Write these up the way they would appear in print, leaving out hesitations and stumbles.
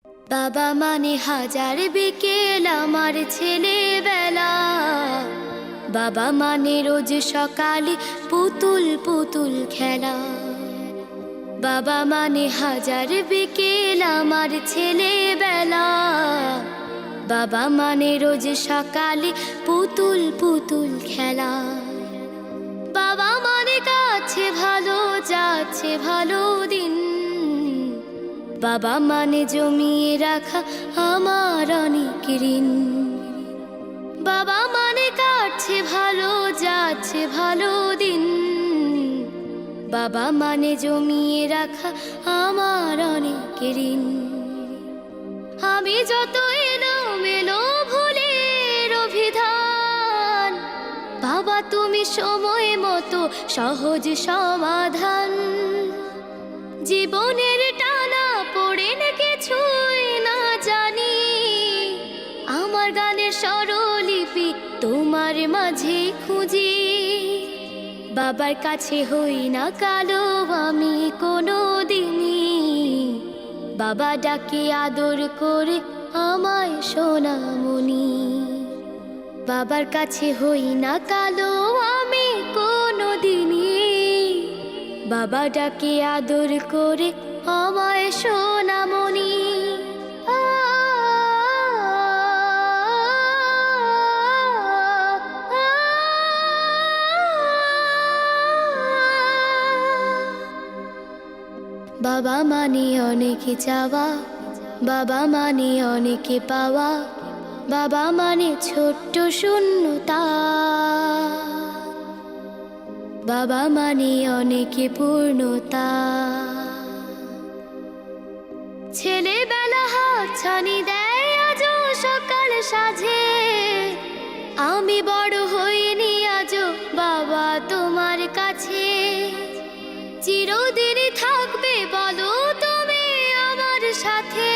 বাবা মানে হাজার বিকেল আমার ছেলেবেলা। বাবা মানে রোজ সকালে পুতুল পুতুল খেলা। বাবা মানে হাজার বিকেল আমার ছেলেবেলা। বাবা মানে রোজ সকালে পুতুল পুতুল খেলা। বাবা মানে কাছে ভালো যাচ্ছে ভালো দিন। বাবা মানে জমিয়ে রাখা আমার অনেক ঋণ। বাবা মানে কাটছে ভালো যাচ্ছে ভালো দিন। বাবা মানে জমিয়ে রাখা আমার অনেক ঋণ। আমি যত এলোমেলো ভুলের অভিধান, বাবা তুমি সময় মতো সহজ সমাধান। জীবনের টানা পড়ে কিছুই না জানি, আমার গানের স্বরলিপি তোমার মাঝে খুঁজি। বাবার কাছে হই না কালো আমি কোনো দিনই। বাবা ডাকে আদর করে আমায় সোনামণি। বাবার কাছে হই না কালো আমি কোনো দিনই। বাবা ডাকে আদর করে আমায় সোনামণি। বাবা মানে অনেক চাওয়া, বাবা মানে অনেক পাওয়া। বাবা মানে ছোট্ট শূন্যতা, বাবা মানে অনেক পূর্ণতা। ছেলেবেলা হাতছানি দেয় আজও সকাল সাজে। আমি বড় হইনি আজও বাবা তোমার কাছে। চিরদিন থাকবে বলো তুমি আমার সাথে।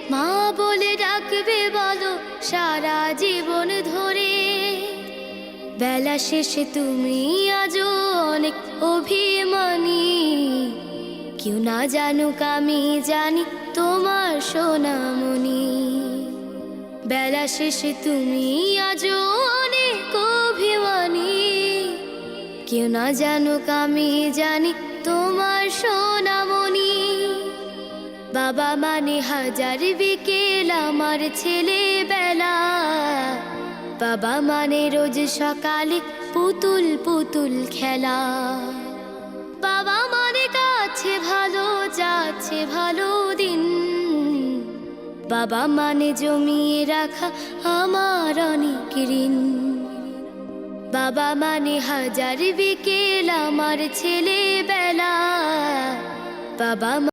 মা বলে ডাকবে বলো সারা জীবন ধরে। বেলা শেষে তুমি আজও অনেক অভিমানী। কেউ না জানুক আমি জানি তোমার সোনামণি। বেলা শেষে তুমি আজও অনেক অভিমানী। কেউ না জানুক আমি জানি তোমার সোনামণি। বাবা মানে হাজার বিকেল আমার ছেলেবেলা। বাবা মানে রোজ সকালে পুতুল পুতুল খেলা। বাবা মানে কাছে ভালো যাচ্ছে ভালো দিন। বাবা মানে জমিয়ে রাখা আমার অনেক ঋণ। বাবা মানে হাজার বিকেল আমার ছেলেবেলা। বাবা